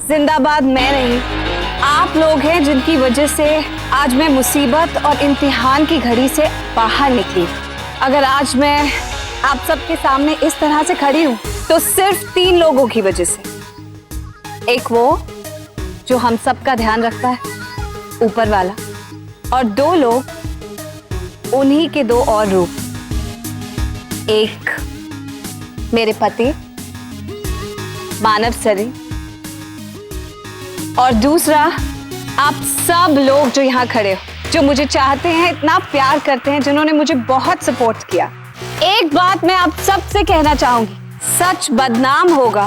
जिंदाबाद मैं नहीं, आप लोग हैं जिनकी वजह से आज मैं मुसीबत और इम्तिहान की घड़ी से बाहर निकली। अगर आज मैं आप सबके सामने इस तरह से खड़ी हूँ तो सिर्फ 3 लोगों की वजह से। एक वो जो हम सब का ध्यान रखता है, ऊपर वाला, और 2 लोग, उन्हीं के 2 और रूप। एक मेरे पति मानव सरी, और दूसरा आप सब लोग जो यहाँ खड़े हो, जो मुझे चाहते हैं, इतना प्यार करते हैं, जिन्होंने मुझे बहुत सपोर्ट किया। एक बात मैं आप सबसे कहना चाहूंगी, सच बदनाम होगा,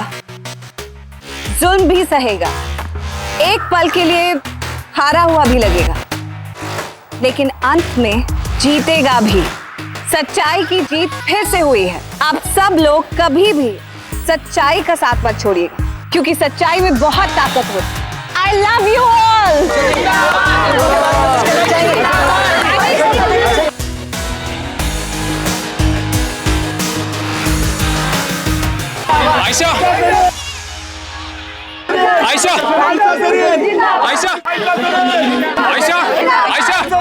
जुल्म भी सहेगा, एक पल के लिए हारा हुआ भी लगेगा, लेकिन अंत में जीतेगा भी। सच्चाई की जीत फिर से हुई है। आप सब लोग कभी भी सच्चाई का साथ मत छोड़िएगा, क्योंकि सच्चाई में बहुत ताकत होती है। I love you all. Ayesha, Ayesha, Ayesha, Ayesha, Ayesha.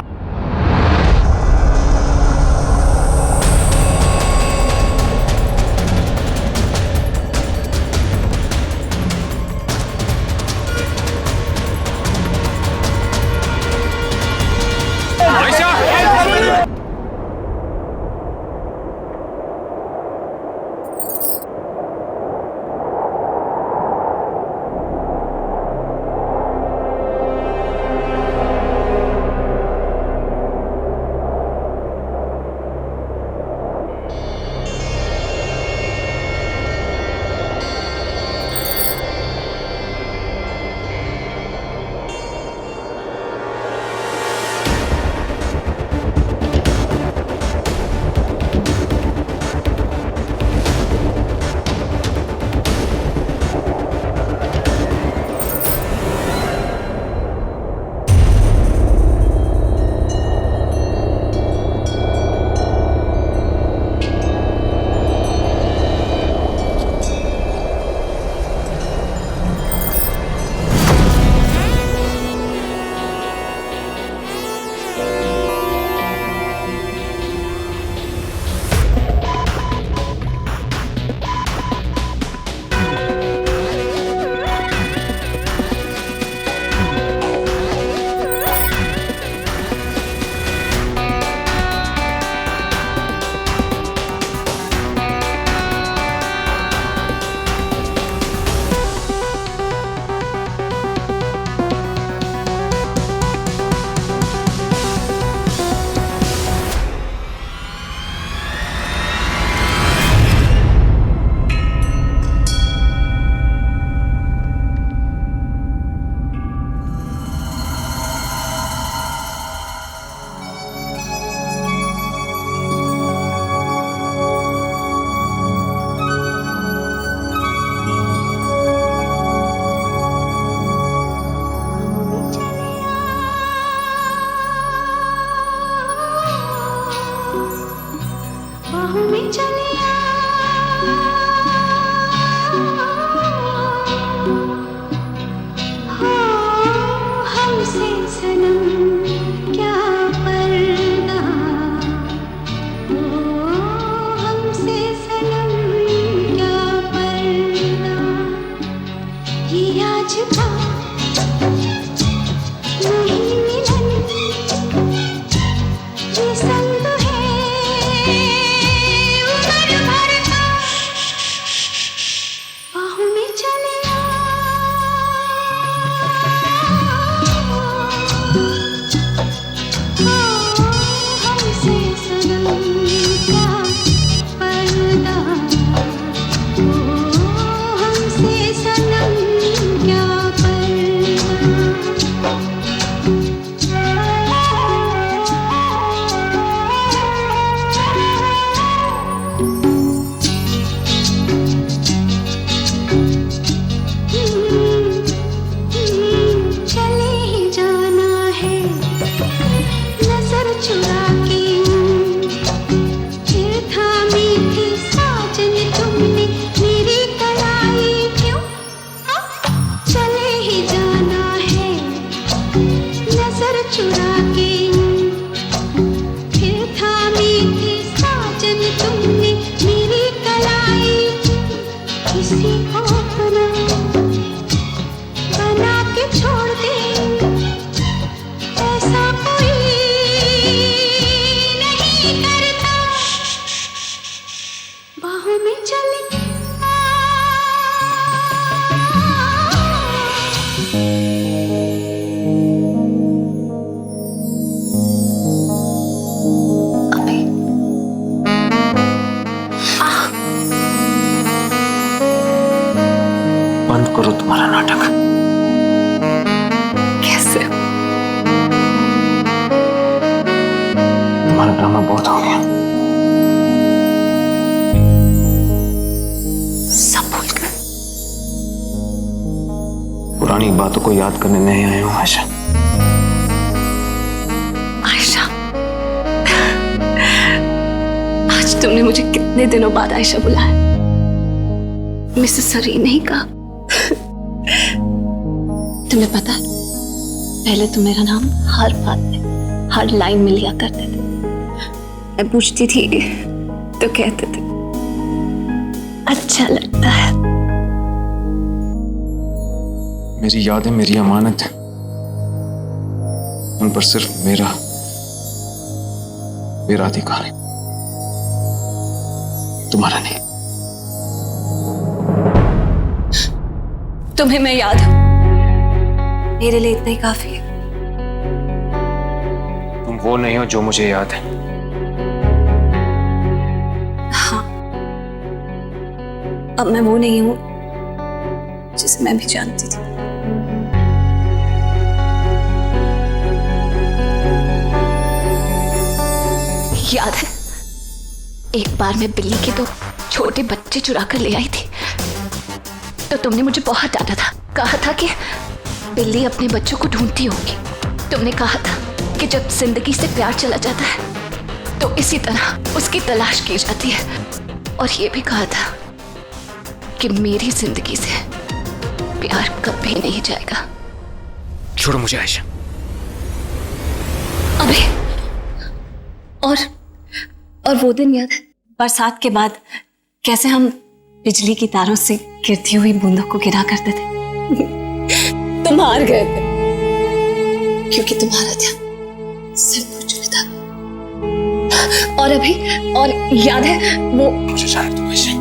करो तुम्हारा नाटक। कैसे? तुम्हारा ड्रामा बहुत हो गया। सब भूल गए। पुरानी बातों को याद करने नहीं आया हूं आयशा। आयशा, आज तुमने मुझे कितने दिनों बाद आयशा बुलाया? मिसेस सरीन नहीं कहा। तुम्हें पता है, पहले तो मेरा नाम हर बात में, हर लाइन में लिया करते थे। मैं पूछती थी तो कहते थे अच्छा लगता है। मेरी यादें मेरी अमानत है, उन पर सिर्फ मेरा अधिकार है, तुम्हारा नहीं। तुम्हें मैं याद हूं, मेरे लिए इतना ही काफी है। तुम वो नहीं हो जो मुझे याद है। हाँ, अब मैं वो नहीं हूं जिसे मैं भी जानती थी। याद है, एक बार मैं बिल्ली के 2 छोटे बच्चे चुरा कर ले आई थी, तो तुमने मुझे बहुत डांटा था। कहा था कि बिल्ली अपने बच्चों को ढूंढती होगी। तुमने कहा था कि जब जिंदगी से प्यार चला जाता है तो इसी तरह उसकी तलाश की जाती है, और ये भी कहा था कि मेरी जिंदगी से प्यार कभी नहीं जाएगा। छोड़ो मुझे आयशा। अबे, और वो दिन याद है, बरसात के बाद कैसे हम बिजली की तारों से गिरती हुई बूंदों को गिरा करते थे। तुम हार गए थे क्योंकि तुम्हारा ध्यान सिर्फ मुझ में था। और अभी, और याद है वो, मुझे जाने दो आयशा।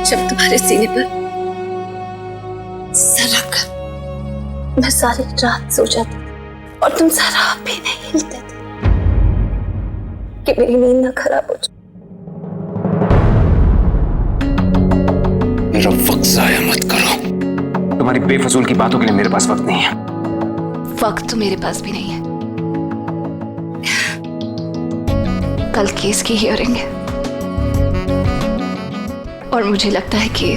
जब तुम्हारे सीने पर सर रखकर मैं सारी रात सो जाती थी और तुम जरा भी नहीं हिलते थे कि मेरी नींद ना खराब हो जाए। मेरा वक्त जाया मत करो। तुम्हारी बेफजूल की बातों के लिए मेरे पास वक्त नहीं है। वक्त तो मेरे पास भी नहीं है। कल केस की हियरिंग है और मुझे लगता है कि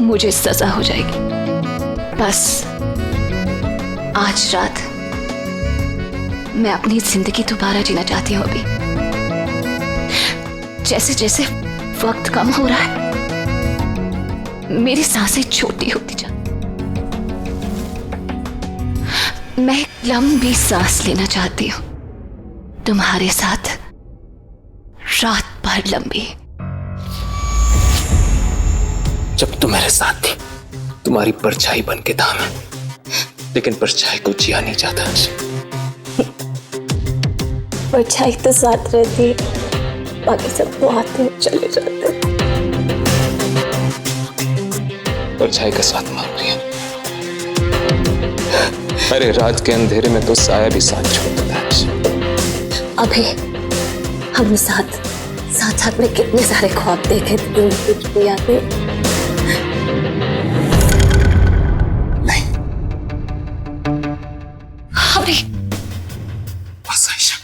मुझे सजा हो जाएगी। बस आज रात मैं अपनी जिंदगी दोबारा जीना चाहती हूँ। अभी जैसे जैसे वक्त कम हो रहा है, मेरी सांसें छोटी होती जा। मैं एक लंबी सांस लेना चाहती हूँ तुम्हारे साथ, रात भर लंबी। जब तुम मेरे साथ थी, तुम्हारी परछाई बन के था मैं, लेकिन परछाई को जिया नहीं जाता। परछाई तो साथ रहती, बाकी सब तो आते चले जाते। परछाई का साथ मार रही है। अरे रात के अंधेरे में तो साया भी साथ छोड़ देता है। अभी हम साथ साथ में कितने सारे ख्वाब देखे थे, तुम कुछ भी याद नहीं। अभी बस आयशा,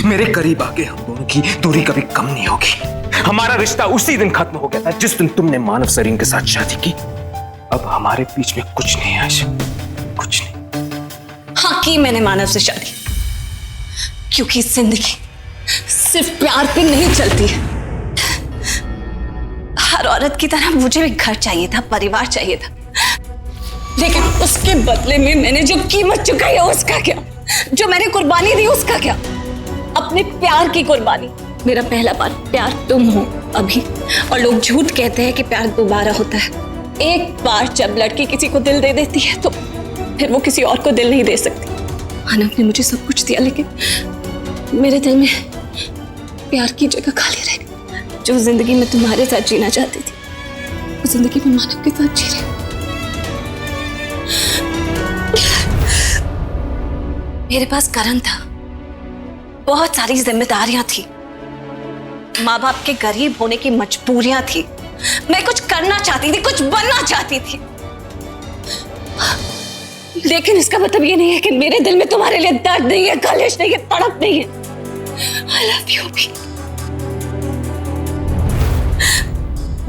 मेरे करीब आके हम दोनों की दूरी कभी कम नहीं होगी। हमारा रिश्ता उसी दिन खत्म हो गया था जिस दिन तुमने मानव सरीन के साथ शादी की। अब हमारे बीच में कुछ नहीं है आयशा, कुछ नहीं। हाँ, की मैंने मानव से शादी, क्योंकि जिंदगी सिर्फ प्यार पे नहीं चलती है। हर औरत की तरह मुझे भी घर चाहिए था, परिवार चाहिए था, लेकिन उसके बदले में मैंने जो कीमत चुकाई है उसका क्या? जो मैंने कुर्बानी दी उसका क्या? अपने प्यार की कुर्बानी। मेरा पहला बार प्यार तुम हो अभी, और लोग झूठ कहते हैं कि प्यार दोबारा होता है। एक बार जब लड़की किसी को दिल दे देती है तो फिर वो किसी और को दिल नहीं दे सकती। मानव ने मुझे सब कुछ दिया, लेकिन मेरे दिल में प्यार की जगह खाली रह गई। जो जिंदगी में तुम्हारे साथ जीना चाहती थी, वो जिंदगी में मानव के साथ जी रही। मेरे पास करण था, बहुत सारी जिम्मेदारियां थी, माँ बाप के गरीब होने की मजबूरियां थी। मैं कुछ करना चाहती थी, कुछ बनना चाहती थी, लेकिन इसका मतलब ये नहीं है कि मेरे दिल में तुम्हारे लिए दर्द नहीं है, कलेश नहीं है, तड़प नहीं है। I love you भी।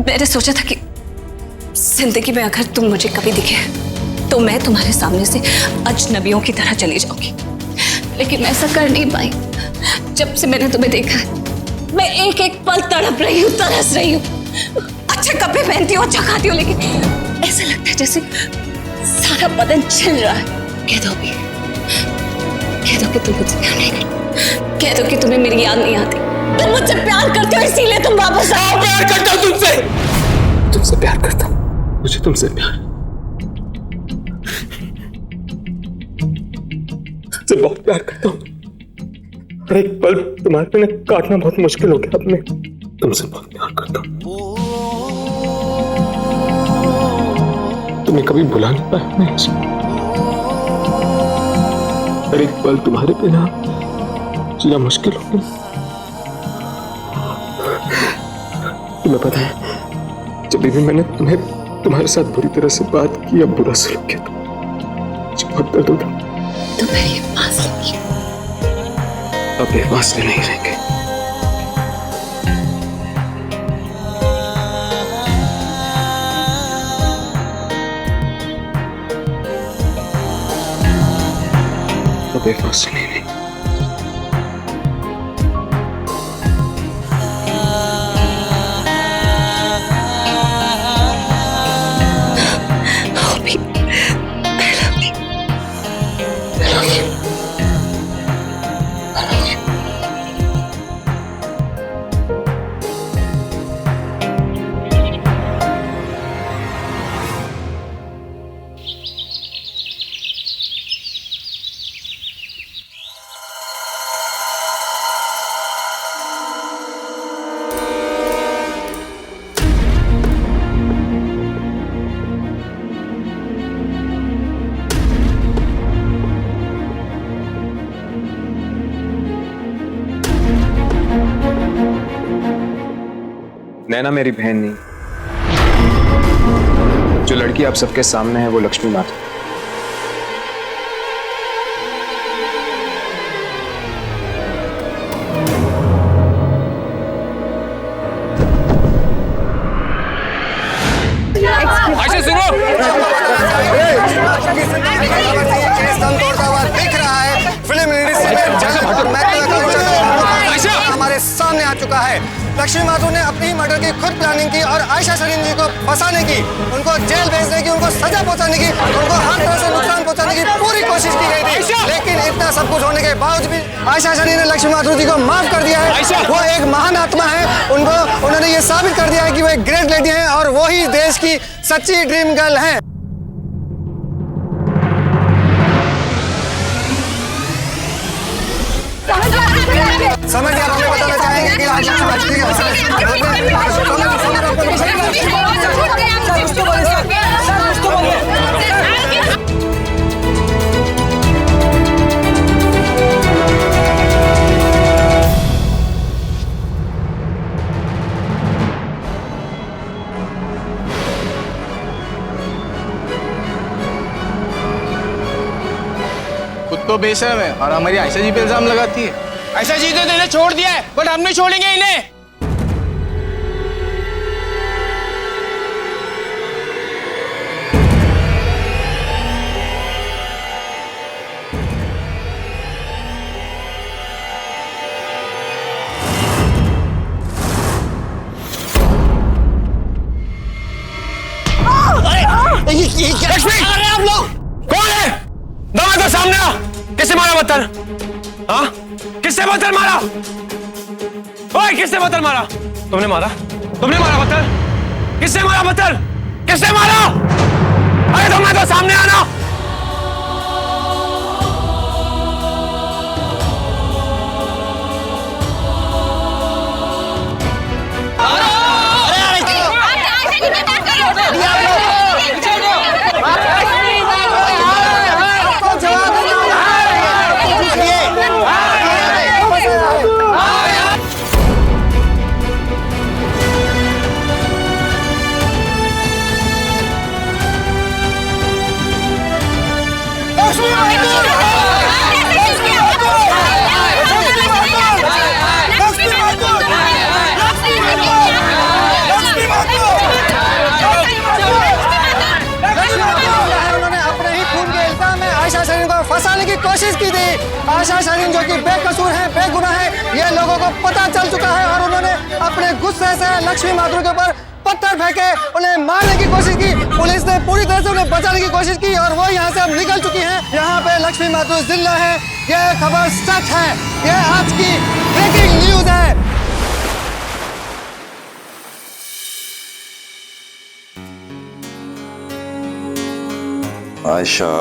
मैंने सोचा था कि जिंदगी में अगर तुम मुझे कभी दिखे तो मैं तुम्हारे सामने से अजनबियों की तरह चली जाऊंगी, लेकिन मैं ऐसा कर नहीं पाई। जब से मैंने तुम्हें देखा है, मैं एक एक पल तड़प रही हूँ, तरस रही हूँ। अच्छे कपड़े पहनती हूँ, अच्छा खाती हूँ, लेकिन ऐसा लगता है जैसे सारा बदन छिल रहा है। कह दो भी, कह दो कि तुम मुझसे प्यार नहीं करते, कह दो कि तुम्हें मेरी याद नहीं आती। तुम मुझसे प्यार करते हो, इसीलिए तुम वापस आओ। प्यार करता हूँ तुमसे प्यार करता हूँ, मुझे तुमसे प्यार से बहुत प्यार करता हूँ। हर एक पल तुम्हारे बिना काटना बहुत मुश्किल हो गया। अब मैं तुमसे बहुत प्यार करता हूँ। तुम्हें कभी भुला नहीं पाया मैं। हर एक पल तुम्हारे बिना जीना मुश्किल हो गया। तुम्हें पता है, जब भी मैंने तुम्हारे साथ बुरी तरह से बात की या बुरा सलूक किया तो मुझे बहुत दर्द होता। तो मैं ये फांसी की। अब ये फांसले नहीं रहेंगे। अब ये फांसले नहीं रहेंगे। नैना मेरी बहन नहीं, जो लड़की आप सबके सामने है वो लक्ष्मी माता। आयशा सुनो। दिख रहा है फिल्म हमारे सामने आ चुका है। लक्ष्मी माथुर ने अपनी ही मर्डर की खुद प्लानिंग की और आयशा शरीन जी को फंसाने की, उनको जेल भेजने की, उनको सजा पहुंचाने की, उनको हर तरह से नुकसान पहुंचाने की पूरी कोशिश की गई थी। लेकिन इतना सब कुछ होने के बावजूद भी आयशा शरीन ने लक्ष्मी माथुर जी को माफ कर दिया है। वो एक महान आत्मा है। उन्होंने ये साबित कर दिया है कि वो एक ग्रेट लेडी है और वो ही देश की सच्ची ड्रीम गर्ल है। समझ गया, हमें बताना चाहेंगे कि आज खुद तो बेशर्म है और हमारी आयशा जी पे इल्जाम लगाती है। आयशा जी तो इन्हें छोड़ दिया है, बट हम नहीं छोड़ेंगे इन्हें। ये क्या कर रहे हैं आप लोग? कौन है? दवा तो सामने आ। किसने मारा पत्थर? हाँ? किसने पत्थर मारा? ओए किसने पत्थर मारा? तुमने मारा? तुमने मारा पत्थर? किसने मारा पत्थर? किसने मारा? अरे तुम तो सामने आना। फंसाने की कोशिश की थी। आयशा शरीन जो कि बेकसूर है, बेगुनाह है, ये लोगों को पता चल चुका है और उन्होंने अपने गुस्से से लक्ष्मी माथुर के ऊपर पत्थर फेंके, उन्हें मारने की कोशिश की। पुलिस ने पूरी तरह से उन्हें बचाने की कोशिश की और वो यहाँ से अब निकल चुकी हैं। यहाँ पे लक्ष्मी माथुर जिंदा है, ये खबर सच है, ये आज की ब्रेकिंग न्यूज है। आयशा,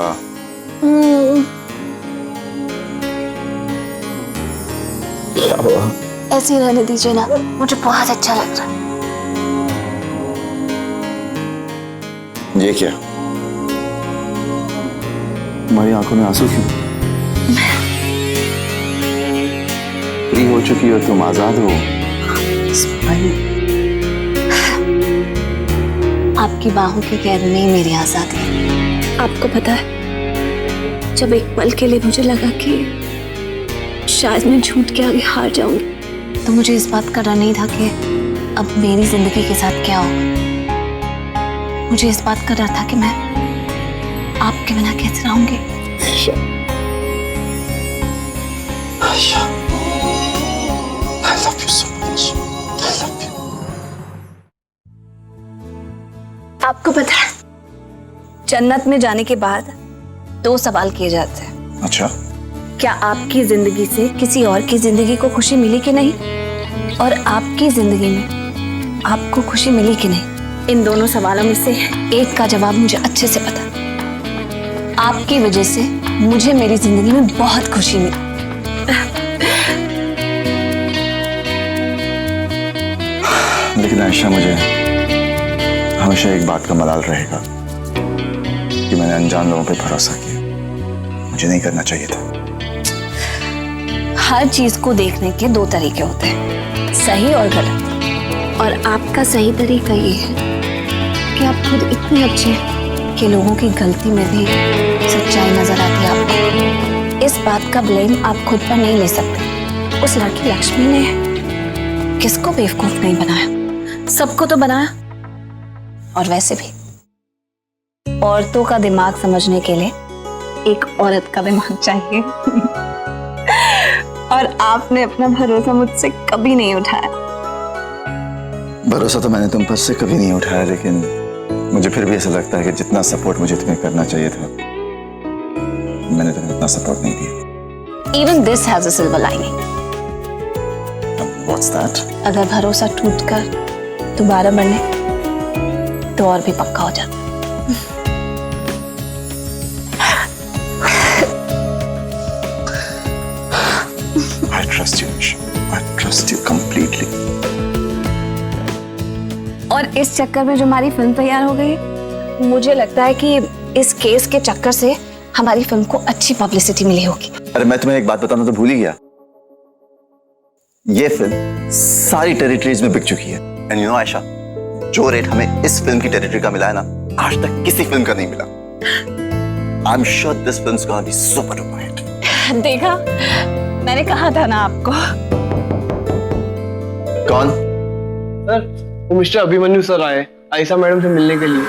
क्या हुआ? ऐसे ही रहने दीजिए ना, मुझे बहुत अच्छा लग रहा है। ये क्या? तुम्हारी आंखों में आंसू क्यों? फ्री हो चुकी हो तुम, आजाद हो। आपकी बाहों की कैद में ही मेरी आजादी है। आपको पता है, जब एक पल के लिए मुझे लगा कि शायद मैं झूठ के आगे हार जाऊंगी, तो मुझे इस बात का डर नहीं था कि अब मेरी जिंदगी के साथ क्या होगा। मुझे इस बात का डर था कि मैं आपके बिना कैसे रहूंगी। Ayesha, I love you so much. I love you. आपको पता है, जन्नत में जाने के बाद 2 सवाल किए जाते हैं। अच्छा, क्या आपकी जिंदगी से किसी और की जिंदगी को खुशी मिली कि नहीं, और आपकी जिंदगी में आपको खुशी मिली कि नहीं। इन दोनों सवालों में से एक का जवाब मुझे अच्छे से पता। आपकी वजह से मुझे मेरी जिंदगी में बहुत खुशी मिली। लेकिन आयशा, मुझे हमेशा एक बात का मलाल रहेगा कि मैंने अनजान लोगों पे भरोसा किया। मुझे नहीं करना चाहिए था। हर चीज को देखने के 2 तरीके होते हैं, सही और गलत। और आपका सही तरीका ये है कि आप खुद इतने अच्छे हैं कि लोगों की गलती में भी सच्चाई नजर आती है आपको। इस बात का ब्लेम आप खुद पर नहीं ले सकते। उस लड़की लक्ष्मी ने किसको बेवकूफ नहीं बनाया, सबको तो बनाया। और वैसे भी औरतों का दिमाग समझने के लिए एक औरत का दिमाग चाहिए। और आपने अपना भरोसा मुझसे कभी नहीं उठाया। भरोसा तो मैंने तुम पर से कभी नहीं उठाया, लेकिन मुझे फिर भी ऐसा लगता है कि जितना सपोर्ट मुझे तुम्हें करना चाहिए था, मैंने तुम्हें उतना सपोर्ट नहीं दिया। Even this has a silver lining. What's that? अगर भरोसा टूटकर दोबारा बने तो और भी पक्का हो जाता। I trust you, Aisha. I trust you completely. और इस चक्कर में जो हमारी फिल्म तैयार हो गई, मुझे लगता है कि इस केस के चक्कर से हमारी फिल्म को अच्छी पब्लिसिटी मिली होगी। अरे मैं तुम्हें एक बात बताना तो भूल ही गया। ये फिल्म सारी टेरिटरीज में बिक चुकी है। एंड यू नो आयशा, जो रेट हमें इस फिल्म की टेरिटरी का मिला है ना, आज तक किसी फिल्म का नहीं मिला। I am sure this film is gonna be super duper hit. देखा, मैंने कहा था ना आपको। कौन? सर, वो मिस्टर अभिमन्यु सर आए आयशा मैडम से मिलने के लिए।